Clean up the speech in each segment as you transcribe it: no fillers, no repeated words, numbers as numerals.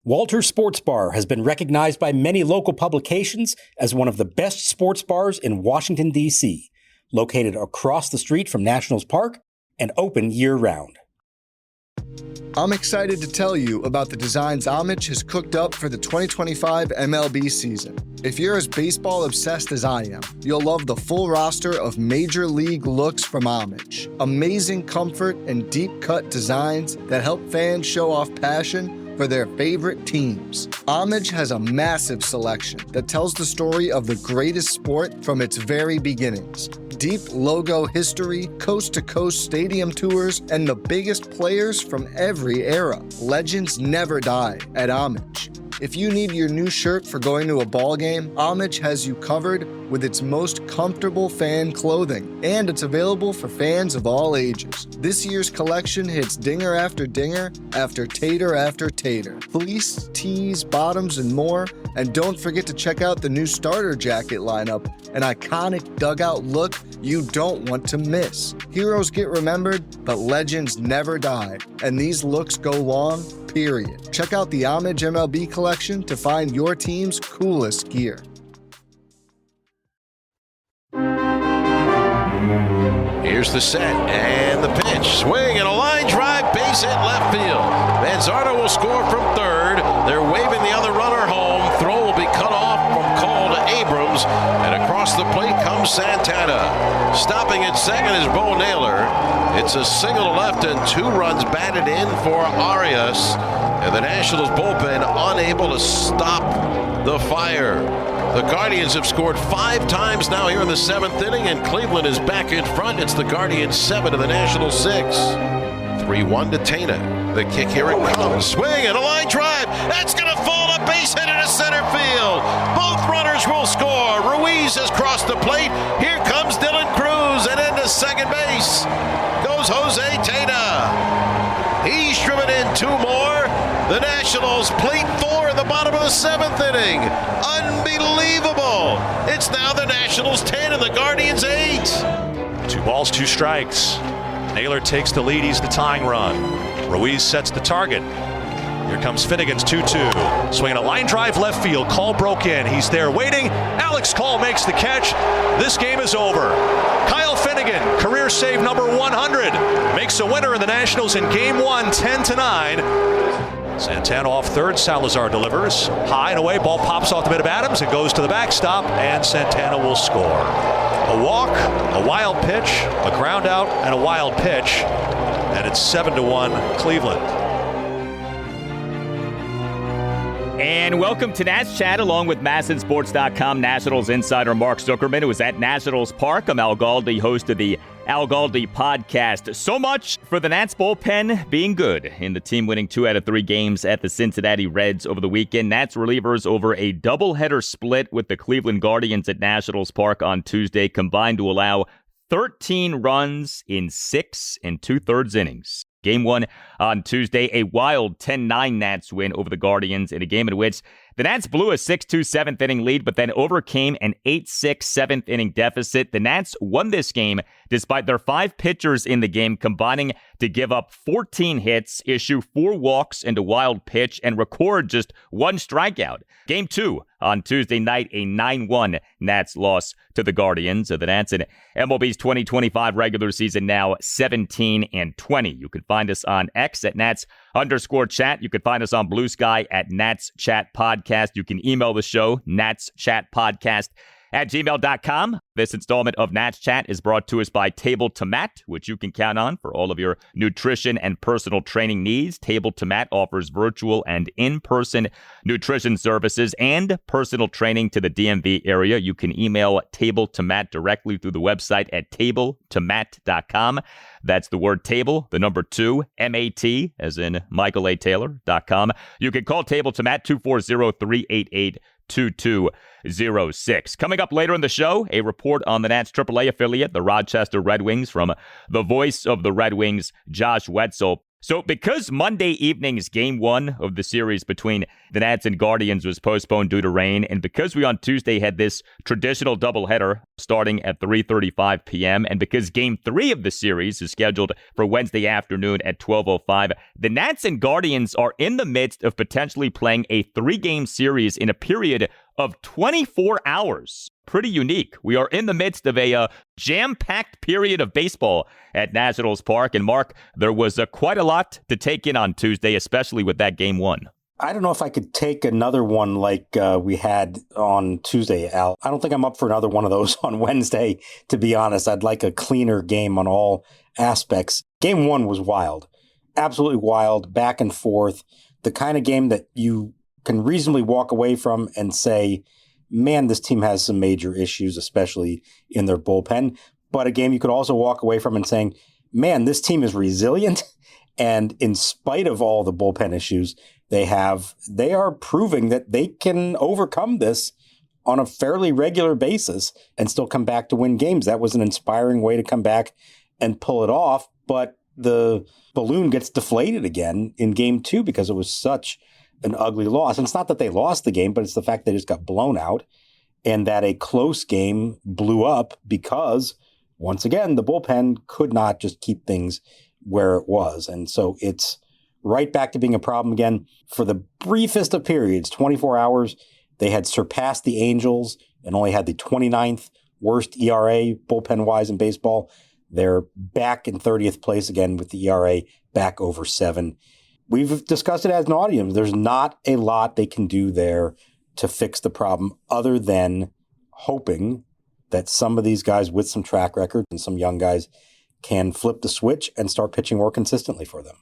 Walter Sports Bar has been recognized by many local publications as one of the best sports bars in Washington, D.C., located across the street from Nationals Park and open year-round. I'm excited to tell you about the designs Homage has cooked up for the 2025 MLB season. If you're as baseball obsessed as I am, you'll love the full roster of major league looks from Homage. Amazing comfort and deep cut designs that help fans show off passion for their favorite teams. Homage has a massive selection that tells the story of the greatest sport from its very beginnings. Deep logo history, coast-to-coast stadium tours, and the biggest players from every era. Legends never die at Homage. If you need your new shirt for going to a ball game, Homage has you covered with its most comfortable fan clothing, and it's available for fans of all ages. This year's collection hits dinger after dinger after tater. Fleece, tees, bottoms, and more. And don't forget to check out the new starter jacket lineup, an iconic dugout look you don't want to miss. Heroes get remembered, but legends never die, and these looks go long, period. Check out the Homage MLB collection to find your team's coolest gear. Here's the set and the pitch. Swing and a line drive, base hit left field. Manzardo will score from third. They're waving the other runner home. Throw will be cut off from Cole to Abrams. And across the plate comes Santana. Stopping at second is Bo Naylor. It's a single to left and 2 runs batted in for Arias. And the Nationals bullpen unable to stop the fire. The Guardians have scored 5 times now here in the 7th inning, and Cleveland is back in front. It's the Guardians 7 to the Nationals 6. 3-1 to Tena. The kick, here it comes. Swing and a line drive. That's going to fall a base hit into center field. Both runners will score. Ruiz has crossed the plate. Here comes Dylan Cruz, and into second base goes Jose Tena. He's driven in 2 more. The Nationals plate 4 in the bottom of the 7th inning. Unbelievable. It's now the Nationals 10 and the Guardians 8. 2 balls, 2 strikes. Naylor takes the lead. He's the tying run. Ruiz sets the target. Here comes Finnegan's 2-2. Swinging a line drive left field. Call broke in. He's there waiting. Alex Call makes the catch. This game is over. Kyle Finnegan, career save number 100, makes a winner in the Nationals in Game 1, 10-9. Santana off third. Salazar delivers. High and away. Ball pops off the mid of Adams. It goes to the backstop, and Santana will score. A walk, a wild pitch, a ground out, and a wild pitch. And it's 7-1 Cleveland. And welcome to Nats Chat along with MASNsports.com Nationals insider Mark Zuckerman, who is at Nationals Park. I'm Al Galdi, host of the Al Galdi podcast. So much for the Nats bullpen being good in the team winning 2 out of 3 games at the Cincinnati Reds over the weekend. Nats relievers over a doubleheader split with the Cleveland Guardians at Nationals Park on Tuesday combined to allow 13 runs in 6 2/3 innings. Game 1 on Tuesday, a wild 10-9 Nats win over the Guardians in a game in which the Nats blew a 6-2 7th inning lead, but then overcame an 8-6 7th inning deficit. The Nats won this game despite their 5 pitchers in the game combining to give up 14 hits, issue 4 walks and a wild pitch, and record just 1 strikeout. Game 2 on Tuesday night, a 9-1 Nats loss to the Guardians. The Nats in MLB's 2025 regular season now 17-20. You can find us on X at Nats_chat. You can find us on Blue Sky at Nats Chat Podcast. You can email the show, natschatpodcast@gmail.com. This installment of Nats Chat is brought to us by Table to Mat, which you can count on for all of your nutrition and personal training needs. Table to Mat offers virtual and in-person nutrition services and personal training to the DMV area. You can email Table to Mat directly through the website at tabletomat.com. That's the word table, the number 2, M-A-T, as in Michael A. Taylor.com. You can call Table to Mat 240-388-2206. Coming up later in the show, a report on the Nats AAA affiliate, the Rochester Red Wings, from the voice of the Red Wings, Josh Whetzel. So because Monday evening's Game 1 of the series between the Nats and Guardians was postponed due to rain, and because we on Tuesday had this traditional doubleheader starting at 3:35 p.m., and because Game 3 of the series is scheduled for Wednesday afternoon at 12:05, the Nats and Guardians are in the midst of potentially playing a 3-game series in a period of 24 hours. Pretty unique. We are in the midst of a jam-packed period of baseball at Nationals Park. And Mark, there was quite a lot to take in on Tuesday, especially with that Game 1. I don't know if I could take another one like we had on Tuesday, Al. I don't think I'm up for another one of those on Wednesday, to be honest. I'd like a cleaner game on all aspects. Game 1 was wild. Absolutely wild, back and forth. The kind of game that you can reasonably walk away from and say, man, this team has some major issues, especially in their bullpen. But a game you could also walk away from and saying, man, this team is resilient. And in spite of all the bullpen issues they are proving that they can overcome this on a fairly regular basis and still come back to win games. That was an inspiring way to come back and pull it off. But the balloon gets deflated again in Game 2 because it was such an ugly loss. And it's not that they lost the game, but it's the fact they just got blown out and that a close game blew up because, once again, the bullpen could not just keep things where it was. And so it's right back to being a problem again. For the briefest of periods, 24 hours, they had surpassed the Angels and only had the 29th worst ERA bullpen-wise in baseball. They're back in 30th place again with the ERA back over 7. We've discussed it ad nauseum. There's not a lot they can do there to fix the problem other than hoping that some of these guys with some track record and some young guys can flip the switch and start pitching more consistently for them.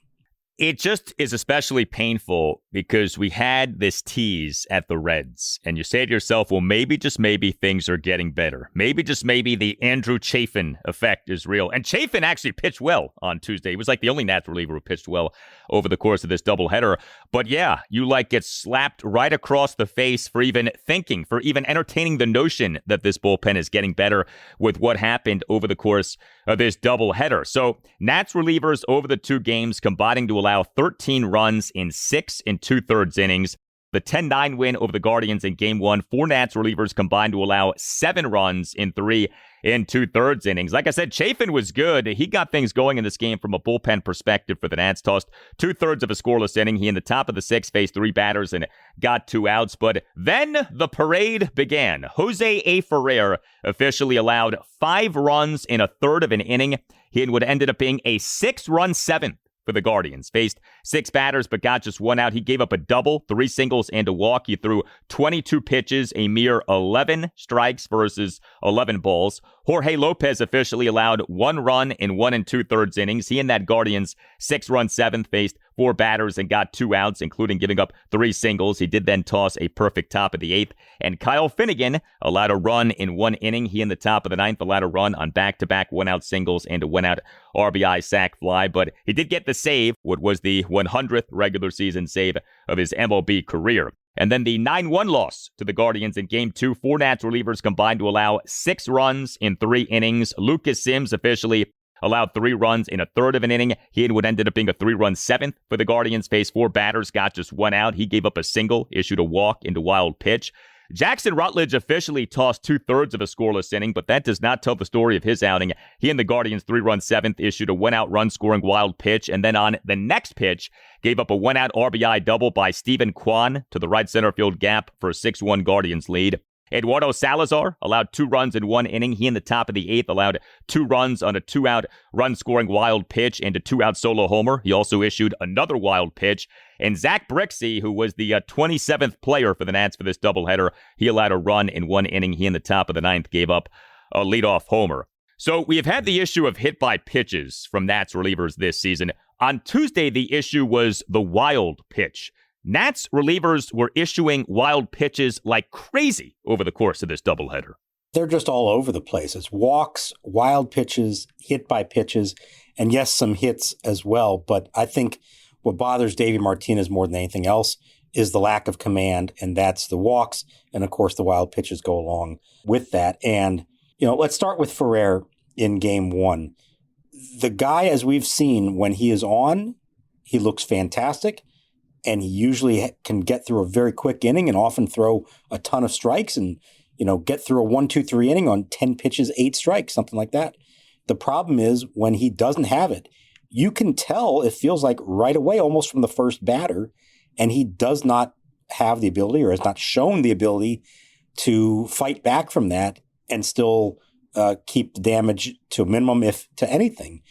It just is especially painful because we had this tease at the Reds, and you say to yourself, well, maybe, just maybe, things are getting better. Maybe, just maybe, the Andrew Chafin effect is real. And Chafin actually pitched well on Tuesday. He was like the only Nats reliever who pitched well over the course of this doubleheader. But yeah, you get slapped right across the face for even thinking, for even entertaining the notion that this bullpen is getting better with what happened over the course of this doubleheader. So Nats relievers over the 2 games combining to allow 13 runs in 6 2/3 innings. The 10-9 win over the Guardians in Game 1. 4 Nats relievers combined to allow 7 runs in 3 2/3 innings. Like I said, Chafin was good. He got things going in this game from a bullpen perspective for the Nats. Tossed 2/3 of a scoreless inning. He in the top of the 6th faced 3 batters and got 2 outs. But then the parade began. Jose A. Ferrer officially allowed 5 runs in a third of an inning. He would ended up being a 6-run 7th for the Guardians. Faced 6 batters, but got just 1 out. He gave up a double, 3 singles, and a walk. He threw 22 pitches, a mere 11 strikes versus 11 balls. Jorge Lopez officially allowed 1 run in 1 2/3 innings. He and that Guardians 6-run 7th faced 4 batters and got 2 outs, including giving up 3 singles. He did then toss a perfect top of the 8th. And Kyle Finnegan allowed a run in 1 inning. He in the top of the 9th allowed a run on back-to-back 1-out singles and a 1-out RBI sac fly. But he did get the save, what was the 100th regular season save of his MLB career. And then the 9-1 loss to the Guardians in Game 2. 4 Nats relievers combined to allow 6 runs in 3 innings. Lucas Sims officially allowed 3 runs in a third of an inning. He would ended up being a 3-run 7th for the Guardians. Faced 4 batters, got just 1 out. He gave up a single, issued a walk into wild pitch. Jackson Rutledge officially tossed 2/3 of a scoreless inning, but that does not tell the story of his outing. He and the Guardians 3-run 7th issued a 1-out run-scoring wild pitch, and then on the next pitch, gave up a 1-out RBI double by Stephen Kwan to the right center field gap for a 6-1 Guardians lead. Eduardo Salazar allowed 2 runs in 1 inning. He in the top of the 8th allowed 2 runs on a 2-out run-scoring wild pitch and a 2-out solo homer. He also issued another wild pitch. And Zach Brixey, who was the 27th player for the Nats for this doubleheader, he allowed a run in 1 inning. He in the top of the 9th gave up a leadoff homer. So we have had the issue of hit by pitches from Nats relievers this season. On Tuesday, the issue was the wild pitch. Nats relievers were issuing wild pitches like crazy over the course of this doubleheader. They're just all over the place. It's walks, wild pitches, hit by pitches, and yes, some hits as well. But I think what bothers Davey Martinez more than anything else is the lack of command, and that's the walks. And of course, the wild pitches go along with that. And, let's start with Ferrer in Game 1. The guy, as we've seen, when he is on, he looks fantastic, and he usually can get through a very quick inning and often throw a ton of strikes and, get through a 1-2-3 inning on 10 pitches, 8 strikes, something like that. The problem is when he doesn't have it, you can tell, it feels like right away, almost from the first batter, and he does not have the ability or has not shown the ability to fight back from that and still keep the damage to a minimum, if to anything.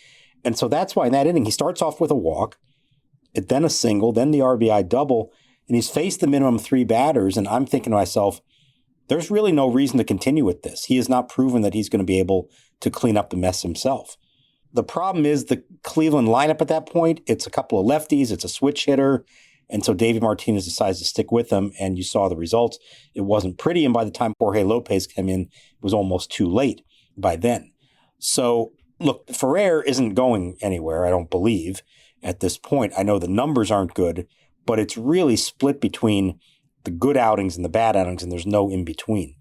And so that's why in that inning, he starts off with a walk, then a single, then the RBI double, and he's faced the minimum 3 batters. And I'm thinking to myself, there's really no reason to continue with this. He has not proven that he's going to be able to clean up the mess himself. The problem is the Cleveland lineup at that point, it's a couple of lefties, it's a switch hitter. And so Davey Martinez decides to stick with them, and you saw the results. It wasn't pretty, and by the time Jorge Lopez came in, it was almost too late by then. So, look, Ferrer isn't going anywhere, I don't believe, at this point. I know the numbers aren't good, but it's really split between the good outings and the bad outings, and there's no in-between.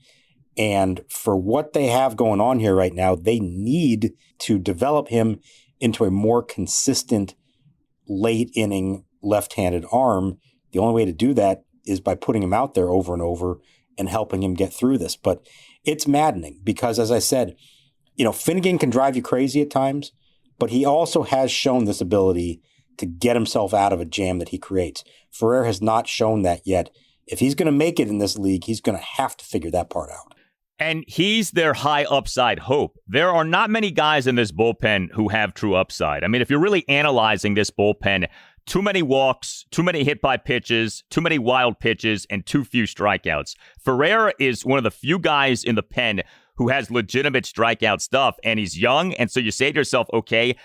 And for what they have going on here right now, they need to develop him into a more consistent late inning left-handed arm. The only way to do that is by putting him out there over and over and helping him get through this. But it's maddening because, as I said, Finnegan can drive you crazy at times, but he also has shown this ability to get himself out of a jam that he creates. Ferrer has not shown that yet. If he's going to make it in this league, he's going to have to figure that part out. And he's their high upside hope. There are not many guys in this bullpen who have true upside. I mean, if you're really analyzing this bullpen, too many walks, too many hit by pitches, too many wild pitches, and too few strikeouts. Ferrer is one of the few guys in the pen who has legitimate strikeout stuff, and he's young. And so you say to yourself, okay,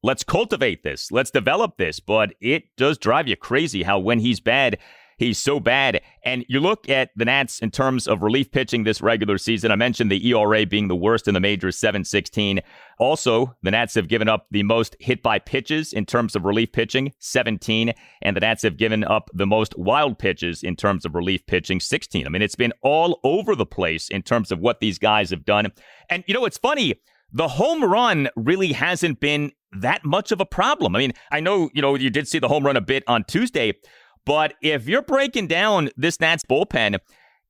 let's cultivate this. Let's develop this. But it does drive you crazy how when he's bad, he's so bad. And you look at the Nats in terms of relief pitching this regular season. I mentioned the ERA being the worst in the majors, 7.16. Also, the Nats have given up the most hit by pitches in terms of relief pitching, 17. And the Nats have given up the most wild pitches in terms of relief pitching, 16. I mean, it's been all over the place in terms of what these guys have done. And, it's funny. The home run really hasn't been that much of a problem. I mean, I know, you did see the home run a bit on Tuesday. But if you're breaking down this Nats bullpen,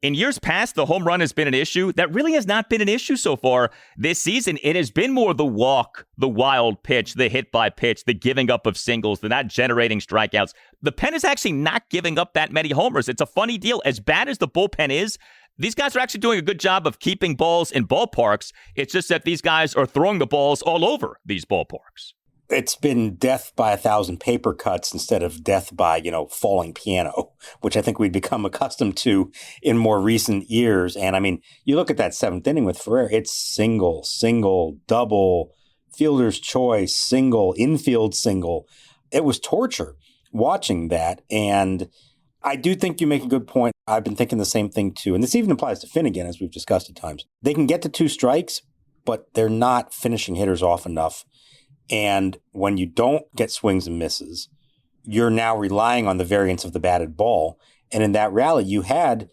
in years past, the home run has been an issue. That really has not been an issue so far this season. It has been more the walk, the wild pitch, the hit by pitch, the giving up of singles, the not generating strikeouts. The pen is actually not giving up that many homers. It's a funny deal. As bad as the bullpen is, these guys are actually doing a good job of keeping balls in ballparks. It's just that these guys are throwing the balls all over these ballparks. It's been death by 1,000 paper cuts instead of death by, falling piano, which I think we'd become accustomed to in more recent years. And I mean, you look at that 7th inning with Ferrer, it's single, double, fielder's choice, single, infield single. It was torture watching that. And I do think you make a good point. I've been thinking the same thing too. And this even applies to Finnegan, as we've discussed at times. They can get to 2 strikes, but they're not finishing hitters off enough. And when you don't get swings and misses, you're now relying on the variance of the batted ball. And in that rally, you had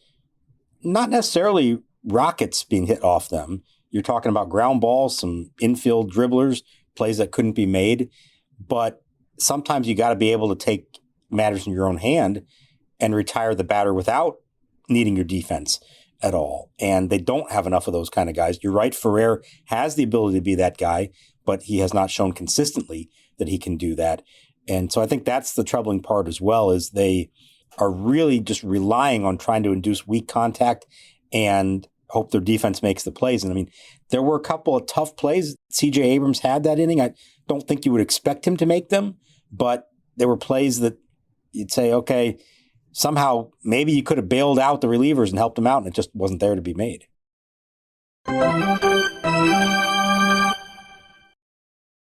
not necessarily rockets being hit off them. You're talking about ground balls, some infield dribblers, plays that couldn't be made. But sometimes you got to be able to take matters in your own hand and retire the batter without needing your defense at all. And they don't have enough of those kind of guys. You're right, Ferrer has the ability to be that guy, but he has not shown consistently that he can do that. And so I think that's the troubling part as well, is they are really just relying on trying to induce weak contact and hope their defense makes the plays. And I mean, there were a couple of tough plays CJ Abrams had that inning. I don't think you would expect him to make them, but there were plays that you'd say, okay, somehow maybe you could have bailed out the relievers and helped them out, and it just wasn't there to be made.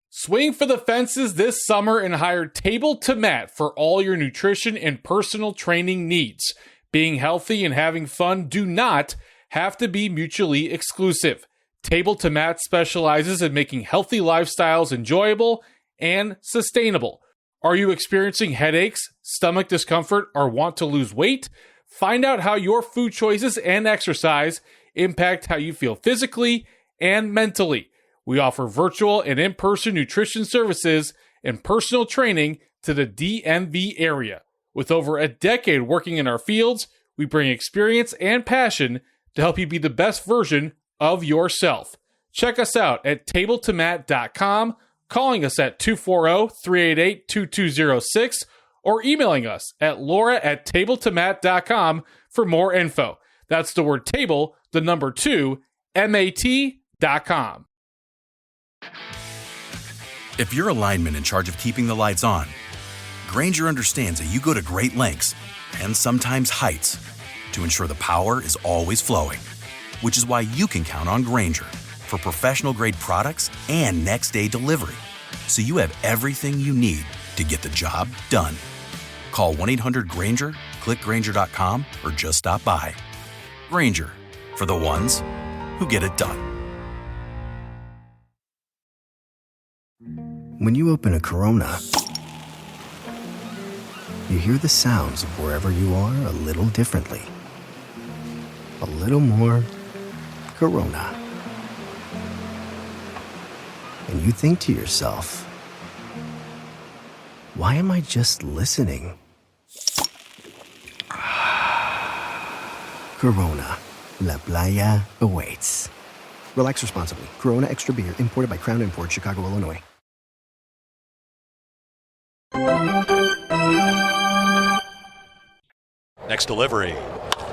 Swing for the fences this summer and hire Table to Mat for all your nutrition and personal training needs. Being healthy and having fun do not have to be mutually exclusive. Table to Mat specializes in making healthy lifestyles enjoyable and sustainable. Are you experiencing headaches, stomach discomfort, or want to lose weight? Find out how your food choices and exercise impact how you feel physically and mentally. We offer virtual and in-person nutrition services and personal training to the DMV area. With over a decade working in our fields, we bring experience and passion to help you be the best version of yourself. Check us out at tabletomat.com, calling us at 240-388-2206, or emailing us at laura@tabletomat.com for more info. That's the word table, the number 2, MAT.com. If you're a lineman in charge of keeping the lights on, Grainger understands that you go to great lengths and sometimes heights to ensure the power is always flowing, which is why you can count on Grainger for professional-grade products and next-day delivery, so you have everything you need to get the job done. Call 1-800-GRAINGER, click Grainger.com, or just stop by. Grainger, for the ones who get it done. When you open a Corona, you hear the sounds of wherever you are a little differently. A little more Corona. And you think to yourself, why am I just listening? Corona, La Playa awaits. Relax responsibly. Corona Extra Beer, imported by Crown Imports, Chicago, Illinois. Next delivery.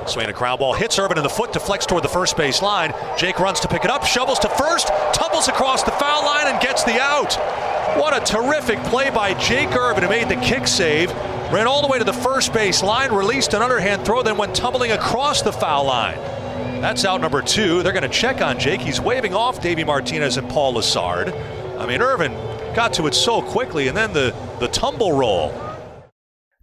Swinging a ground ball, hits Irvin in the foot, deflects toward the first base line. Jake runs to pick it up, shovels to first, tumbles across the foul line and gets the out. What a terrific play by Jake Irvin, who made the kick save, ran all the way to the first base line, released an underhand throw, then went tumbling across the foul line. That's out number 2. They're going to check on Jake. He's waving off Davey Martinez and Paul Lassard. I mean, Irvin got to it so quickly, and then the tumble roll.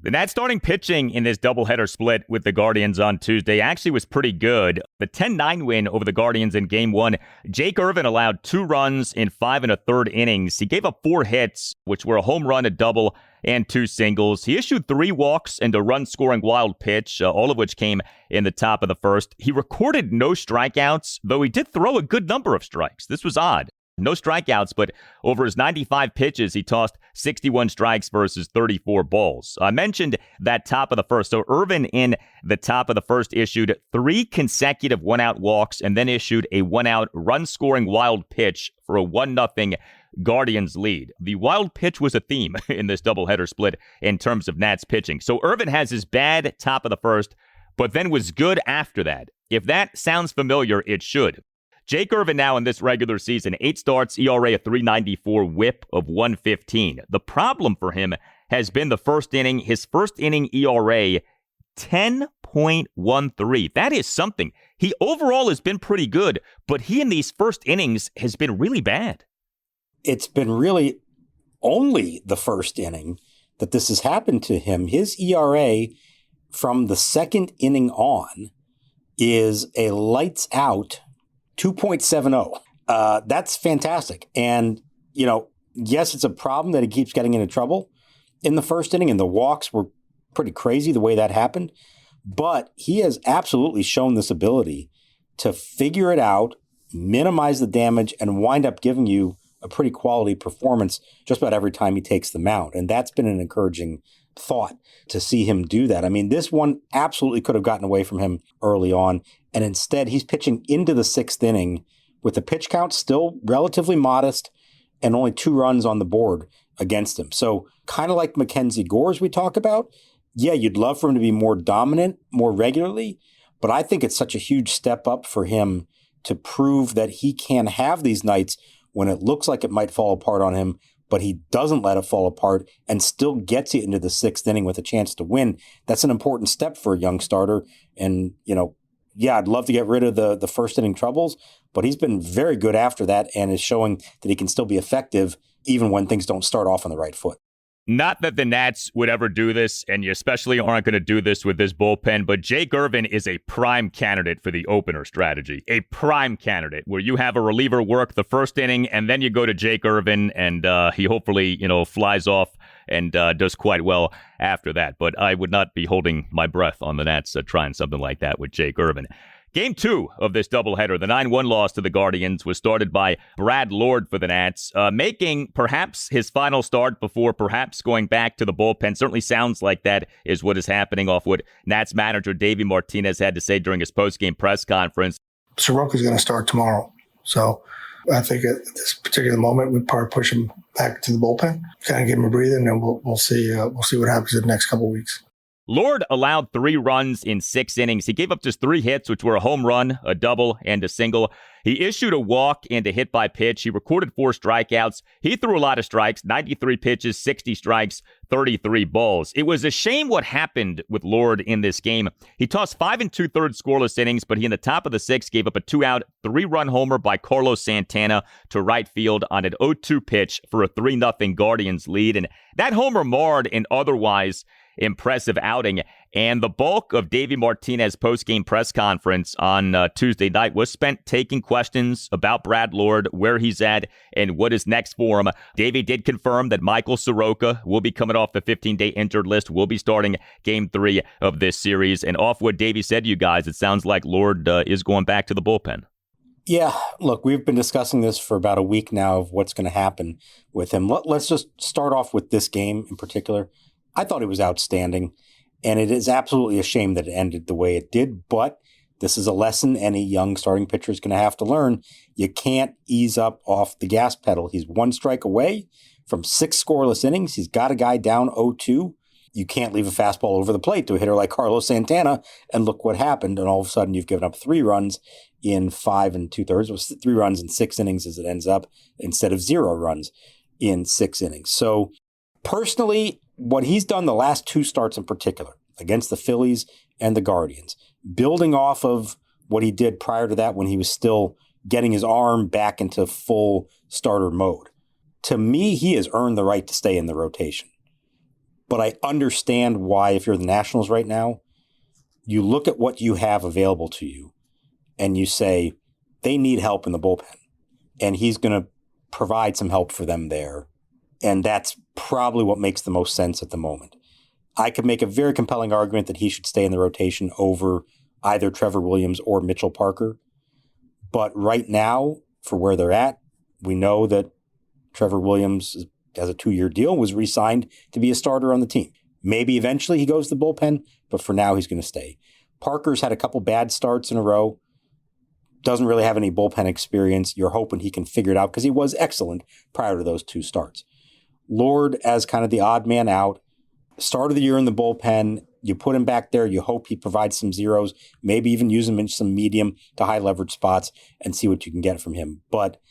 The Nats starting pitching in this doubleheader split with the Guardians on Tuesday actually was pretty good. The 10-9 win over the Guardians in Game 1, Jake Irvin allowed 2 runs in 5 1/3 innings. He gave up 4 hits, which were a home run, a double, and 2 singles. He issued 3 walks and a run-scoring wild pitch, all of which came in the top of the first. He recorded no strikeouts, though he did throw a good number of strikes. This was odd. No strikeouts, but over his 95 pitches, he tossed 61 strikes versus 34 balls. I mentioned that top of the first. So Irvin in the top of the first issued 3 consecutive one-out walks and then issued a one-out run-scoring wild pitch for a 1-0 Guardians lead. The wild pitch was a theme in this doubleheader split in terms of Nats pitching. So Irvin has his bad top of the first, but then was good after that. If that sounds familiar, it should. Jake Irvin now in this regular season, 8 starts, ERA of 3.94, whip of 1.15. The problem for him has been the first inning. His first inning ERA, 10.13. That is something. He overall has been pretty good, but he in these first innings has been really bad. It's been really only the first inning that this has happened to him. His ERA from the second inning on is a lights out 2.70. That's fantastic. And, yes, it's a problem that he keeps getting into trouble in the first inning, and the walks were pretty crazy the way that happened. But he has absolutely shown this ability to figure it out, minimize the damage, and wind up giving you a pretty quality performance just about every time he takes the mound. And that's been an encouraging thought to see him do that. I mean, this one absolutely could have gotten away from him early on. And instead, he's pitching into the 6th inning with the pitch count still relatively modest and only 2 runs on the board against him. So kind of like Mackenzie Gore's we talk about. Yeah, you'd love for him to be more dominant, more regularly. But I think it's such a huge step up for him to prove that he can have these nights when it looks like it might fall apart on him, but he doesn't let it fall apart and still gets you into the 6th inning with a chance to win. That's an important step for a young starter. And, yeah, I'd love to get rid of the first inning troubles, but he's been very good after that and is showing that he can still be effective even when things don't start off on the right foot. Not that the Nats would ever do this, and you especially aren't going to do this with this bullpen, but Jake Irvin is a prime candidate for the opener strategy. A prime candidate where you have a reliever work the first inning, and then you go to Jake Irvin, and he hopefully, flies off and does quite well after that. But I would not be holding my breath on the Nats trying something like that with Jake Irvin. Game 2 of this doubleheader, the 9-1 loss to the Guardians, was started by Brad Lord for the Nats, making perhaps his final start before perhaps going back to the bullpen. Certainly sounds like that is what is happening off what Nats manager Davey Martinez had to say during his post-game press conference. Soroka's going to start tomorrow. So I think at this particular moment, we'd probably push him back to the bullpen, kind of give him a breather, and then we'll see what happens in the next couple of weeks. Lord allowed 3 runs in 6 innings. He gave up just 3 hits, which were a home run, a double, and a single. He issued a walk and a hit by pitch. He recorded 4 strikeouts. He threw a lot of strikes, 93 pitches, 60 strikes, 33 balls. It was a shame what happened with Lord in this game. He tossed 5 2/3 scoreless innings, but he in the top of the 6th gave up a 2-out, 3-run homer by Carlos Santana to right field on an 0-2 pitch for a 3-0 Guardians lead. And that homer marred an otherwise impressive outing. And the bulk of Davey Martinez's post-game press conference on Tuesday night was spent taking questions about Brad Lord, where he's at, and what is next for him. Davey did confirm that Michael Soroka will be coming off the 15-day injured list, will be starting Game 3 of this series. And off what Davey said to you guys, it sounds like Lord is going back to the bullpen. Yeah, look, we've been discussing this for about a week now of what's going to happen with him. Let's just start off with this game in particular. I thought it was outstanding, and it is absolutely a shame that it ended the way it did, but this is a lesson any young starting pitcher is going to have to learn. You can't ease up off the gas pedal. He's 1 strike away from 6 scoreless innings. He's got a guy down 0-2. You can't leave a fastball over the plate to a hitter like Carlos Santana, and look what happened, and all of a sudden you've given up 3 runs in 5 2/3. It was 3 runs in 6 innings as it ends up, instead of 0 runs in 6 innings. So personally, what he's done the last 2 starts in particular, against the Phillies and the Guardians, building off of what he did prior to that when he was still getting his arm back into full starter mode. To me, he has earned the right to stay in the rotation. But I understand why, if you're the Nationals right now, you look at what you have available to you and you say, they need help in the bullpen. And he's going to provide some help for them there. And that's probably what makes the most sense at the moment. I could make a very compelling argument that he should stay in the rotation over either Trevor Williams or Mitchell Parker. But right now, for where they're at, we know that Trevor Williams has a 2-year deal, was re-signed to be a starter on the team. Maybe eventually he goes to the bullpen, but for now he's going to stay. Parker's had a couple bad starts in a row. Doesn't really have any bullpen experience. You're hoping he can figure it out because he was excellent prior to those 2 starts. Lord as kind of the odd man out. Start of the year in the bullpen, you put him back there, you hope he provides some zeros, maybe even use him in some medium to high leverage spots and see what you can get from him. But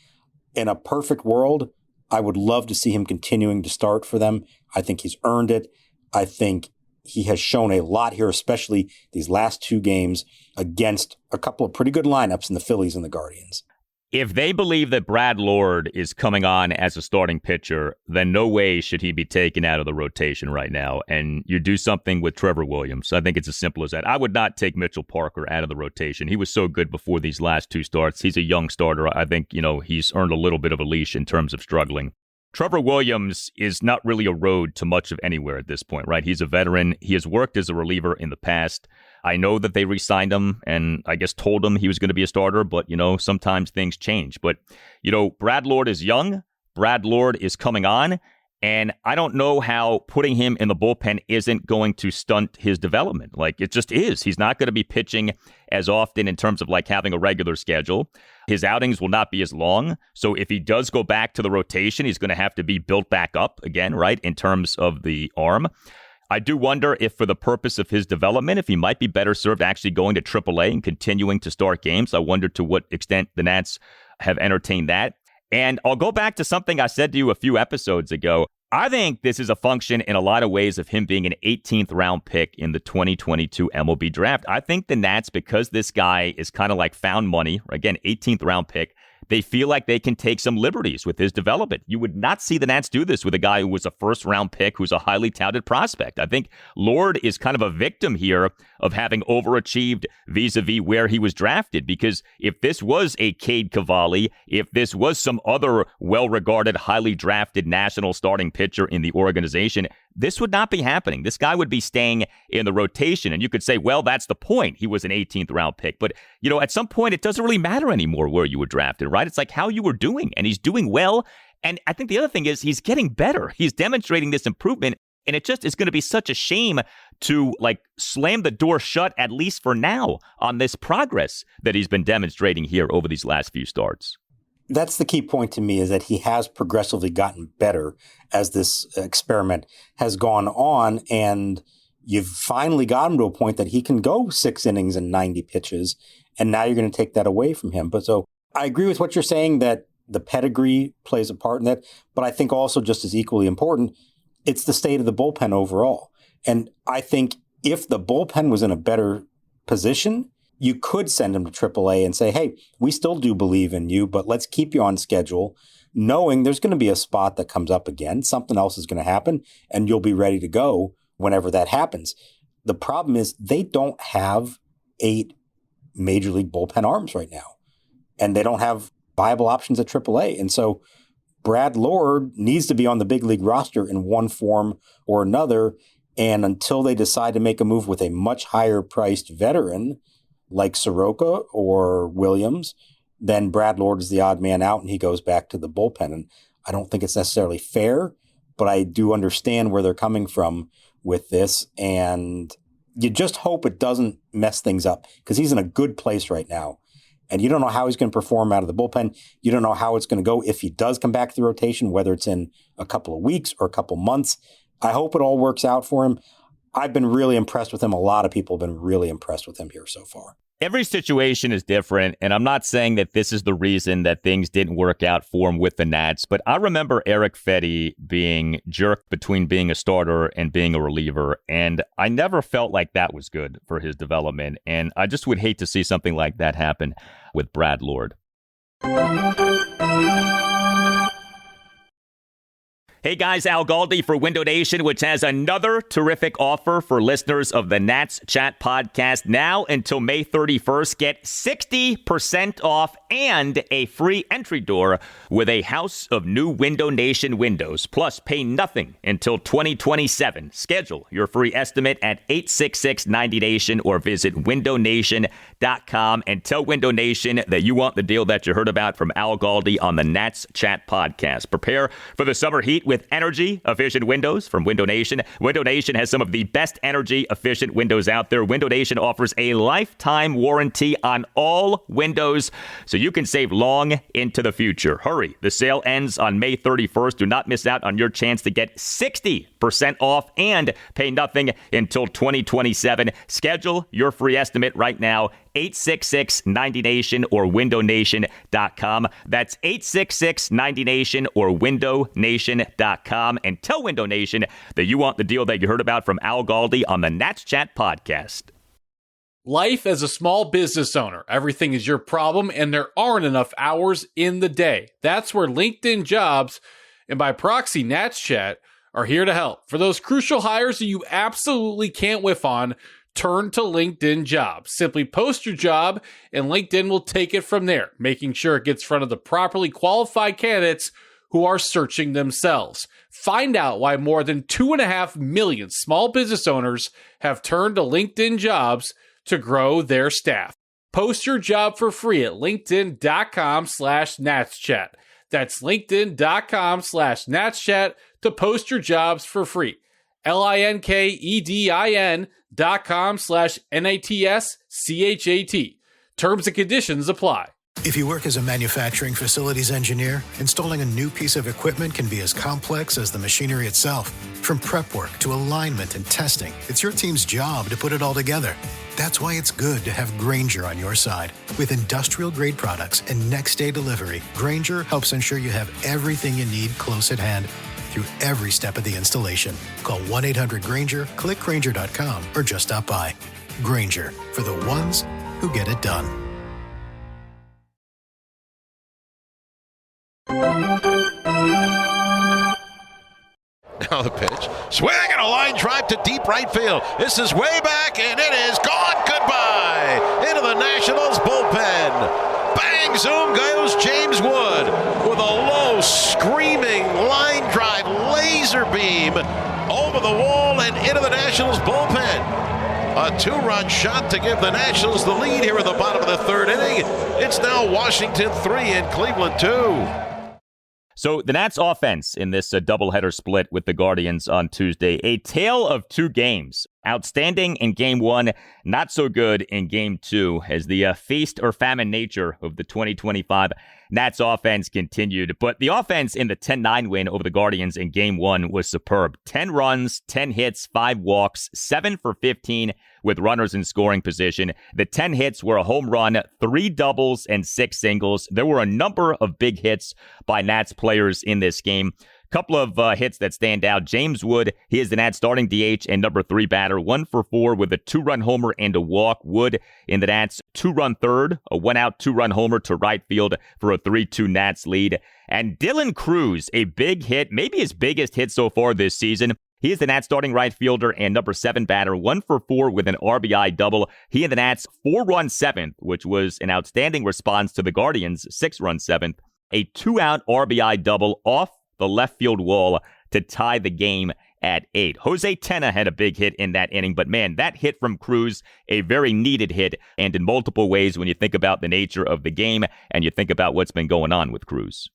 in a perfect world, I would love to see him continuing to start for them. I think he's earned it. I think he has shown a lot here, especially these last 2 games against a couple of pretty good lineups in the Phillies and the Guardians. If they believe that Brad Lord is coming on as a starting pitcher, then no way should he be taken out of the rotation right now. And you do something with Trevor Williams. I think it's as simple as that. I would not take Mitchell Parker out of the rotation. He was so good before these last 2 starts. He's a young starter. I think, he's earned a little bit of a leash in terms of struggling. Trevor Williams is not really a road to much of anywhere at this point, right? He's a veteran. He has worked as a reliever in the past. I know that they re-signed him and I guess told him he was going to be a starter, but, sometimes things change. But, Brad Lord is young. Brad Lord is coming on. And I don't know how putting him in the bullpen isn't going to stunt his development. Like, it just is. He's not going to be pitching as often in terms of like having a regular schedule. His outings will not be as long. So if he does go back to the rotation, he's going to have to be built back up again, right, in terms of the arm. I do wonder if for the purpose of his development, if he might be better served actually going to AAA and continuing to start games. I wonder to what extent the Nats have entertained that. And I'll go back to something I said to you a few episodes ago. I think this is a function in a lot of ways of him being an 18th round pick in the 2022 MLB draft. I think the Nats, because this guy is kind of like found money, again, 18th round pick, they feel like they can take some liberties with his development. You would not see the Nats do this with a guy who was a first-round pick, who's a highly touted prospect. I think Lord is kind of a victim here of having overachieved vis-a-vis where he was drafted, because if this was a Cade Cavalli, if this was some other well-regarded, highly drafted national starting pitcher in the organization, this would not be happening. This guy would be staying in the rotation. And you could say, well, that's the point. He was an 18th round pick. But, at some point, it doesn't really matter anymore where you were drafted, right? It's like how you were doing. And he's doing well. And I think the other thing is he's getting better. He's demonstrating this improvement. And it just is going to be such a shame to slam the door shut, at least for now, on this progress that he's been demonstrating here over these last few starts. That's the key point to me, is that he has progressively gotten better as this experiment has gone on. And you've finally got him to a point that he can go 6 innings and 90 pitches. And now you're going to take that away from him. But so I agree with what you're saying, that the pedigree plays a part in that. But I think also just as equally important, it's the state of the bullpen overall. And I think if the bullpen was in a better position, you could send him to AAA and say, hey, we still do believe in you, but let's keep you on schedule, knowing there's going to be a spot that comes up again. Something else is going to happen, and you'll be ready to go whenever that happens. The problem is they don't have 8 major league bullpen arms right now, and they don't have viable options at AAA. And so Brad Lord needs to be on the big league roster in one form or another. And until they decide to make a move with a much higher priced veteran like Soroka or Williams, then Brad Lord is the odd man out and he goes back to the bullpen. And I don't think it's necessarily fair, but I do understand where they're coming from with this. And you just hope it doesn't mess things up, because he's in a good place right now. And you don't know how he's going to perform out of the bullpen. You don't know how it's going to go if he does come back to the rotation, whether it's in a couple of weeks or a couple of months. I hope it all works out for him. I've been really impressed with him. A lot of people have been really impressed with him here so far. Every situation is different, and I'm not saying that this is the reason that things didn't work out for him with the Nats, but I remember Eric Fedde being jerked between being a starter and being a reliever, and I never felt like that was good for his development, and I just would hate to see something like that happen with Brad Lord. Hey guys, Al Galdi for Window Nation, which has another terrific offer for listeners of the Nats Chat podcast. Now until May 31st, get 60% off and a free entry door with a house of new Window Nation windows. Plus, pay nothing until 2027. Schedule your free estimate at 866-90Nation or visit windownation.com and tell Window Nation that you want the deal that you heard about from Al Galdi on the Nats Chat podcast. Prepare for the summer heat with energy-efficient windows from Window Nation. Window Nation has some of the best energy-efficient windows out there. Window Nation offers a lifetime warranty on all windows, so you can save long into the future. Hurry. The sale ends on May 31st. Do not miss out on your chance to get 60% off and pay nothing until 2027. Schedule your free estimate right now. 866-90Nation or windownation.com. That's 866-90Nation or windownation.com. And tell Window Nation that you want the deal that you heard about from Al Galdi on the Nats Chat podcast. Life as a small business owner, everything is your problem, and there aren't enough hours in the day. That's where LinkedIn Jobs, and by proxy Nats Chat, are here to help. For those crucial hires that you absolutely can't whiff on, turn to LinkedIn Jobs. Simply post your job, and LinkedIn will take it from there, making sure it gets in front of the properly qualified candidates who are searching themselves. Find out why more than 2.5 million small business owners have turned to LinkedIn Jobs to grow their staff. Post your job for free at linkedin.com/natschat. That's linkedin.com/natschat to post your jobs for free. linkedin.com/NATSCHAT. Terms and conditions apply. If you work as a manufacturing facilities engineer, installing a new piece of equipment can be as complex as the machinery itself. From prep work to alignment and testing, it's your team's job to put it all together. That's why it's good to have Grainger on your side. With industrial-grade products and next-day delivery, Grainger helps ensure you have everything you need close at hand through every step of the installation. Call 1-800-GRAINGER, click Grainger.com, or just stop by. Grainger, for the ones who get it done. Now the pitch. Swing and a line drive to deep right field. This is way back, and it is gone. Goodbye. Into the Nationals bullpen. Bang, zoom goes James Wood with a low, screaming line drive laser beam over the into the Nationals bullpen. A 2-run shot to give the Nationals the lead here at the bottom of the third inning. It's now Washington 3 and Cleveland 2. So the Nats offense in this doubleheader split with the Guardians on Tuesday, a tale of two games. Outstanding in Game 1, not so good in Game 2 as the feast or famine nature of the 2025 Nats offense continued. But the offense in the 10-9 win over the Guardians in Game 1 was superb. 10 runs, 10 hits, 5 walks, 7 for 15 with runners in scoring position. The 10 hits were a home run, 3 doubles, and 6 singles. There were a number of big hits by Nats players in this game. Couple of hits that stand out. James Wood, he is the Nats starting DH and number 3 batter, 1 for 4 with a 2-run homer and a walk. Wood in the Nats 2-run third, a 1-out 2-run homer to right field for a 3-2 Nats lead. And Dylan Cruz, a big hit, maybe his biggest hit so far this season. He is the Nats starting right fielder and number 7 batter, 1 for 4 with an RBI double. He and the Nats 4-run 7th, which was an outstanding response to the Guardians' 6-run 7th. A 2-out RBI double off the left field wall to tie the game at 8. Jose Tena had a big hit in that inning, but man, that hit from Cruz, a very needed hit, and in multiple ways when you think about the nature of the game and you think about what's been going on with Cruz.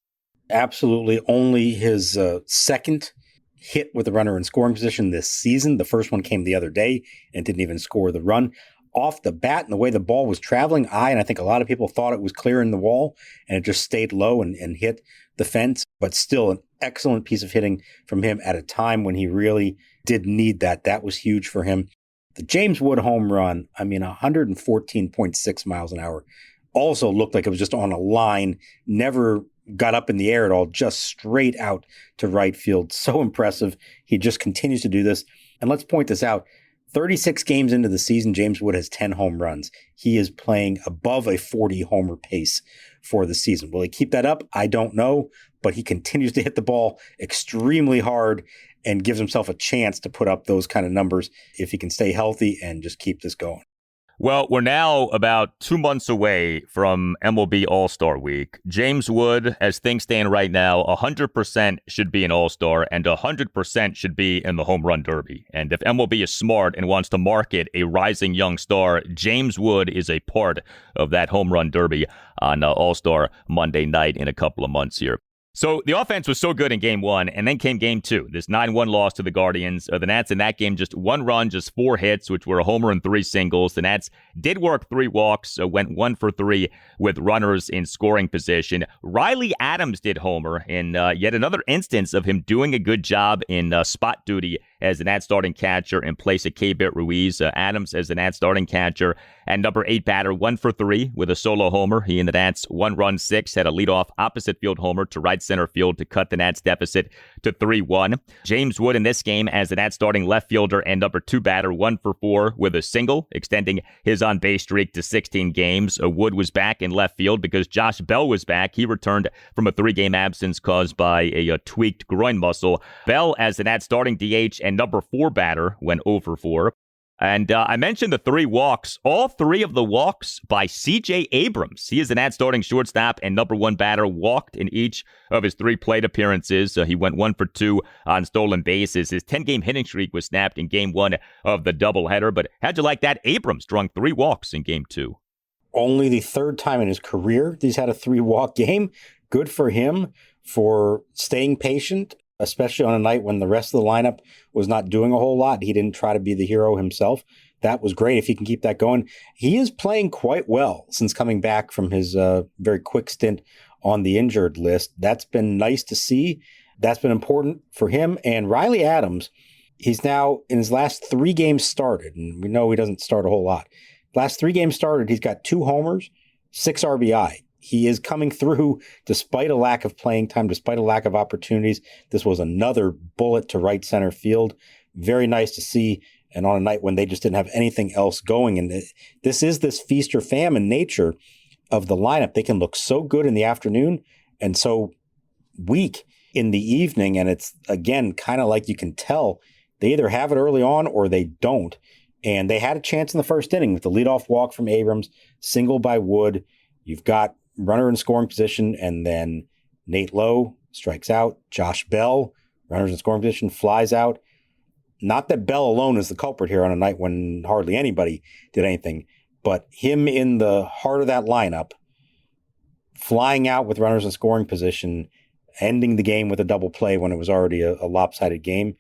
Absolutely only his second hit with a runner in scoring position this season. The first one came the other day and didn't even score the run. Off the bat and the way the ball was traveling, and I think a lot of people thought it was clearing the wall, and it just stayed low and hit the fence, but still an excellent piece of hitting from him at a time when he really did need that. That was huge for him. The James Wood home run, 114.6 miles an hour, also looked like it was just on a line, never got up in the air at all, just straight out to right field. So impressive. He just continues to do this. And let's point this out. 36 games into the season, James Wood has 10 home runs. He is playing above a 40 homer pace for the season. Will he keep that up? I don't know, but he continues to hit the ball extremely hard and gives himself a chance to put up those kind of numbers if he can stay healthy and just keep this going. Well, we're now about 2 months away from MLB All-Star Week. James Wood, as things stand right now, 100% should be an All-Star and 100% should be in the Home Run Derby. And if MLB is smart and wants to market a rising young star, James Wood is a part of that Home Run Derby on All-Star Monday night in a couple of months here. So the offense was so good in Game 1, and then came Game 2, this 9-1 loss to the Guardians. The Nats in that game, just 1 run, just 4 hits, which were a homer and 3 singles. The Nats did work 3 walks, went 1 for 3 with runners in scoring position. Riley Adams did homer in yet another instance of him doing a good job in spot duty as the Nats starting catcher in place of K-Bit Ruiz. Adams as the Nats starting catcher and number 8 batter, 1 for 3 with a solo homer. He and the Nats 1-run 6 had a leadoff opposite field homer to right center field to cut the Nats deficit to 3-1. James Wood in this game as the Nats starting left fielder and number 2 batter, 1 for 4 with a single, extending his on-base streak to 16 games. Wood was back in left field because Josh Bell was back. He returned from a 3-game absence caused by a tweaked groin muscle. Bell as the Nats starting DH and number 4 batter went 0 for 4. And I mentioned the 3 walks. All 3 of the walks by CJ Abrams. He is the Nats starting shortstop and number 1 batter, walked in each of his 3 plate appearances. He went 1 for 2 on stolen bases. His 10-game hitting streak was snapped in Game 1 of the doubleheader. But how'd you like that? Abrams strung 3 walks in Game 2. Only the 3rd time in his career he's had a 3-walk game. Good for him for staying patient, especially on a night when the rest of the lineup was not doing a whole lot. He didn't try to be the hero himself. That was great if he can keep that going. He is playing quite well since coming back from his very quick stint on the injured list. That's been nice to see. That's been important for him. And Riley Adams, he's now in his last 3 games started, and we know he doesn't start a whole lot. Last 3 games started, he's got 2 homers, 6 RBI. He is coming through despite a lack of playing time, despite a lack of opportunities. This was another bullet to right center field. Very nice to see. And on a night when they just didn't have anything else going. And this is this feast or famine nature of the lineup. They can look so good in the afternoon and so weak in the evening. And it's, again, kind of like you can tell they either have it early on or they don't. And they had a chance in the first inning with the leadoff walk from Abrams, single by Wood. You've got runner in scoring position, and then Nate Lowe strikes out. Josh Bell, runners in scoring position, flies out. Not that Bell alone is the culprit here on a night when hardly anybody did anything, but him in the heart of that lineup, flying out with runners in scoring position, ending the game with a double play when it was already a lopsided game.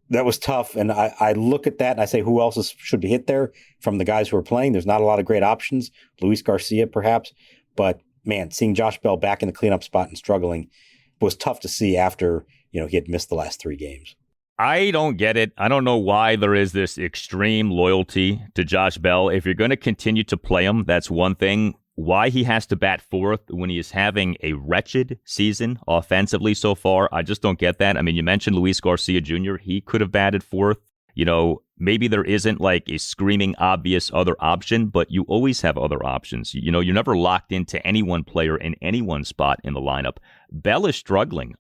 That was tough. And I look at that and I say, who else should be hit there from the guys who are playing? There's not a lot of great options. Luis Garcia, perhaps. But, man, seeing Josh Bell back in the cleanup spot and struggling was tough to see after, he had missed the last 3 games. I don't get it. I don't know why there is this extreme loyalty to Josh Bell. If you're going to continue to play him, that's one thing. Why he has to bat fourth when he is having a wretched season offensively so far, I just don't get that. I mean, you mentioned Luis Garcia Jr. He could have batted fourth. Maybe there isn't like a screaming obvious other option, but you always have other options. You're never locked into any one player in any one spot in the lineup. Bell is struggling.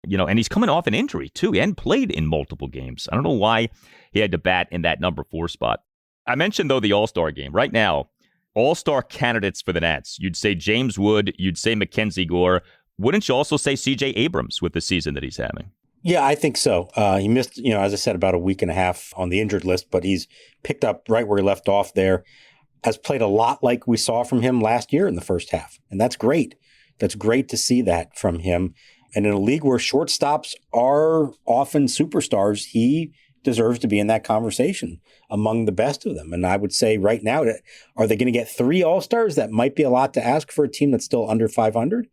And he's coming off an injury, too. He hadn't played in multiple games. I don't know why he had to bat in that number 4 spot. I mentioned, though, the All-Star game. Right now, All-Star candidates for the Nats. You'd say James Wood. You'd say Mackenzie Gore. Wouldn't you also say CJ Abrams with the season that he's having? Yeah, I think so. He missed, as I said, about a week and a half on the injured list, but he's picked up right where he left off there. Has played a lot like we saw from him last year in the first half. And that's great. That's great to see that from him. And in a league where shortstops are often superstars, he deserves to be in that conversation among the best of them. And I would say right now, are they going to get 3 All-Stars? That might be a lot to ask for a team that's still under 500,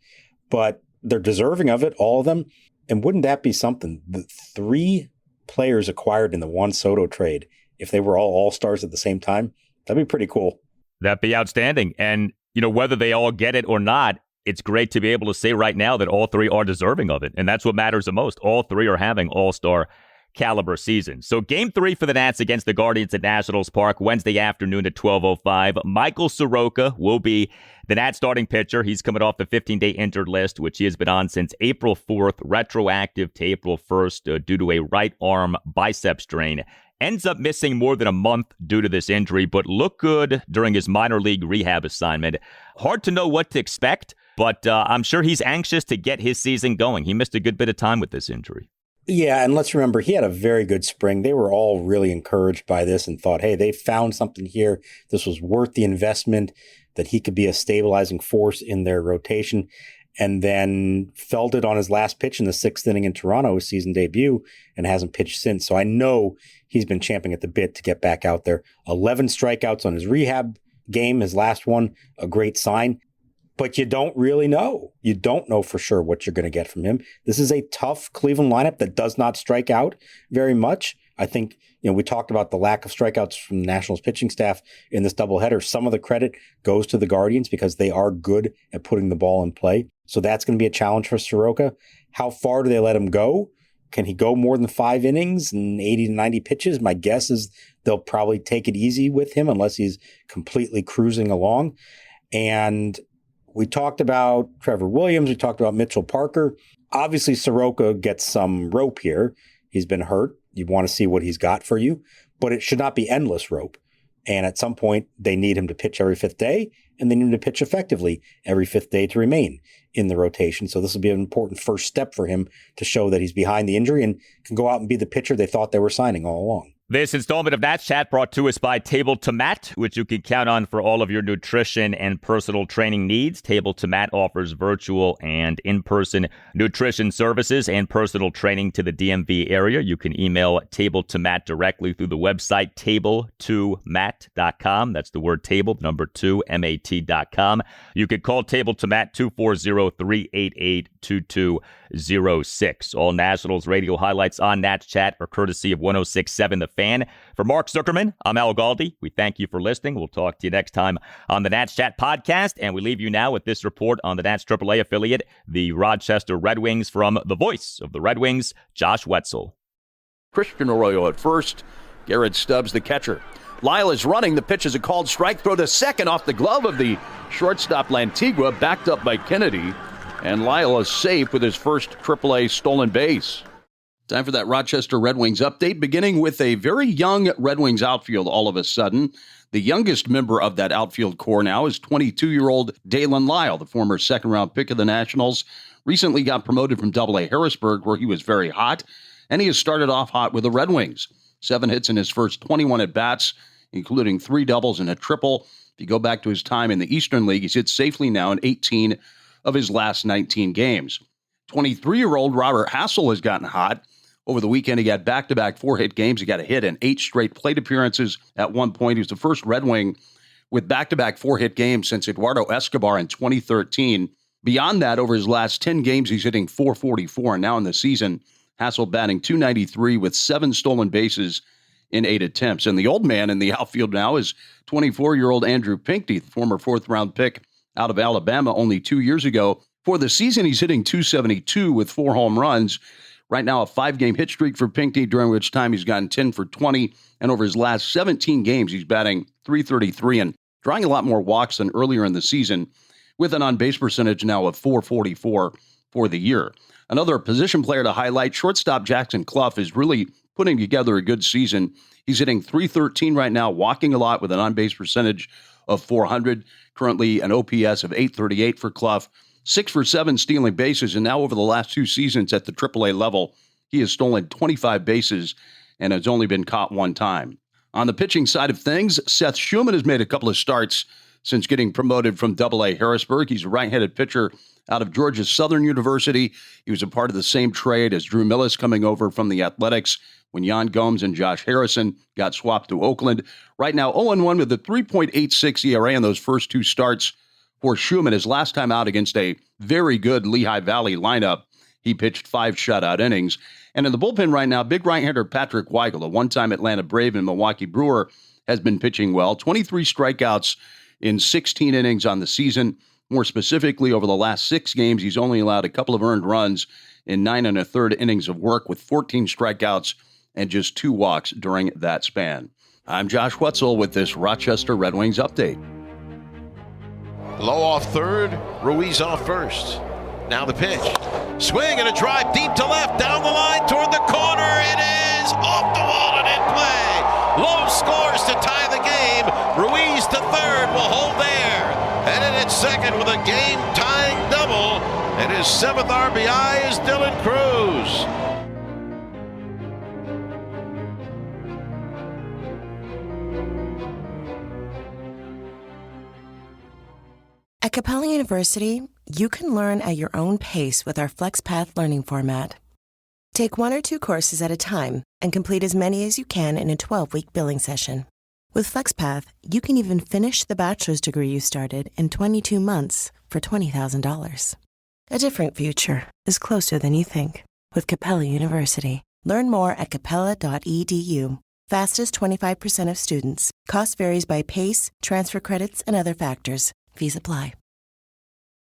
but they're deserving of it, all of them. And wouldn't that be something? The 3 players acquired in the Juan Soto trade, if they were all All-Stars at the same time, that'd be pretty cool. That'd be outstanding. And, whether they all get it or not, it's great to be able to say right now that all 3 are deserving of it. And that's what matters the most. All 3 are having all-star caliber seasons. So game 3 for the Nats against the Guardians at Nationals Park, Wednesday afternoon at 12:05. Michael Soroka will be the Nats starting pitcher. He's coming off the 15-day injured list, which he has been on since April 4th, retroactive to April 1st due to a right arm bicep strain. Ends up missing more than a month due to this injury, but looked good during his minor league rehab assignment. Hard to know what to expect, but I'm sure he's anxious to get his season going. He missed a good bit of time with this injury. Yeah, and let's remember, he had a very good spring. They were all really encouraged by this and thought, hey, they found something here. This was worth the investment, that he could be a stabilizing force in their rotation. And then felt it on his last pitch in the 6th inning in Toronto, his season debut, and hasn't pitched since. So I know he's been champing at the bit to get back out there. 11 strikeouts on his rehab game, his last one, a great sign. But you don't really know. You don't know for sure what you're going to get from him. This is a tough Cleveland lineup that does not strike out very much. I think, we talked about the lack of strikeouts from the Nationals pitching staff in this doubleheader. Some of the credit goes to the Guardians because they are good at putting the ball in play. So that's going to be a challenge for Soroka. How far do they let him go? Can he go more than 5 innings and 80 to 90 pitches? My guess is they'll probably take it easy with him unless he's completely cruising along. And we talked about Trevor Williams. We talked about Mitchell Parker. Obviously, Soroka gets some rope here. He's been hurt. You want to see what he's got for you, but it should not be endless rope. And at some point, they need him to pitch every 5th day, and they need him to pitch effectively every 5th day to remain in the rotation. So this will be an important first step for him to show that he's behind the injury and can go out and be the pitcher they thought they were signing all along. This installment of Nats Chat brought to us by Table to Mat, which you can count on for all of your nutrition and personal training needs. Table to Mat offers virtual and in-person nutrition services and personal training to the DMV area. You can email Table to Mat directly through the website table2mat.com. That's the word table, number 2, MAT.com. You can call Table to Mat 240-388-2206. All Nationals radio highlights on Nats Chat are courtesy of 106.7 The Fan. For Mark Zuckerman, I'm Al Galdi. We thank you for listening. We'll talk to you next time on the Nats Chat podcast. And we leave you now with this report on the Nats AAA affiliate, the Rochester Red Wings, from the voice of the Red Wings, Josh Whetzel. Christian Arroyo at first. Garrett Stubbs, the catcher. Lyle is running. The pitch is a called strike. Throw to second off the glove of the shortstop Lantigua, backed up by Kennedy. And Lyle is safe with his first AAA stolen base. Time for that Rochester Red Wings update, beginning with a very young Red Wings outfield all of a sudden. The youngest member of that outfield core now is 22-year-old Dalen Lyle, the former second-round pick of the Nationals. Recently got promoted from AA Harrisburg, where he was very hot. and he has started off hot with the Red Wings. 7 hits in his first 21 at-bats, including 3 doubles and a triple. If you go back to his time in the Eastern League, he's hit safely now in 18 of his last 19 games. 23-year-old Robert Hassel has gotten hot. Over the weekend, he got back-to-back 4-hit games. He got a hit in 8 straight plate appearances. At one point, he was the first Red Wing with back-to-back 4-hit games since Eduardo Escobar in 2013. Beyond that, over his last 10 games, he's hitting .444. And now in the season, Hassel batting .293 with 7 stolen bases in 8 attempts. And the old man in the outfield now is 24-year-old Andrew Pinckney, the former 4th-round pick out of Alabama only 2 years ago. For the season, he's hitting .272 with 4 home runs. Right now, a 5-game hit streak for Pinckney, during which time he's gotten 10 for 20. And over his last 17 games, he's batting .333 and drawing a lot more walks than earlier in the season, with an on-base percentage now of .444 for the year. Another position player to highlight, shortstop Jackson Clough, is really putting together a good season. He's hitting .313 right now, walking a lot with an on-base percentage of .400. Currently an OPS of .838 for Clough. 6 for 7 stealing bases, and now over the last 2 seasons at the AAA level, he has stolen 25 bases and has only been caught 1 time. On the pitching side of things, Seth Schumann has made a couple of starts since getting promoted from AA Harrisburg. He's a right-handed pitcher out of Georgia Southern University. He was a part of the same trade as Drew Millis coming over from the Athletics when Jan Gomes and Josh Harrison got swapped to Oakland. Right now, 0-1 with a 3.86 ERA in those first 2 starts for Schumann. His last time out against a very good Lehigh Valley lineup, he pitched 5 shutout innings. And in the bullpen right now, big right-hander Patrick Weigel, a one-time Atlanta Brave and Milwaukee Brewer, has been pitching well. 23 strikeouts in 16 innings on the season. More specifically, over the last 6 games, he's only allowed a couple of earned runs in 9 1/3 innings of work, with 14 strikeouts and just 2 walks during that span. I'm Josh Whetzel with this Rochester Red Wings update. Low off third, Ruiz off first. Now the pitch. Swing and a drive deep to left, down the line toward the corner. It is off the wall and in play. Low scores to tie the game. Ruiz to third will hold there. Headed at second with a game-tying double. And his 7th RBI is Dylan Cruz. At Capella University, you can learn at your own pace with our FlexPath learning format. Take 1 or 2 courses at a time and complete as many as you can in a 12-week billing session. With FlexPath, you can even finish the bachelor's degree you started in 22 months for $20,000. A different future is closer than you think with Capella University. Learn more at capella.edu. Fastest 25% of students. Cost varies by PACE, transfer credits, and other factors. Fees apply.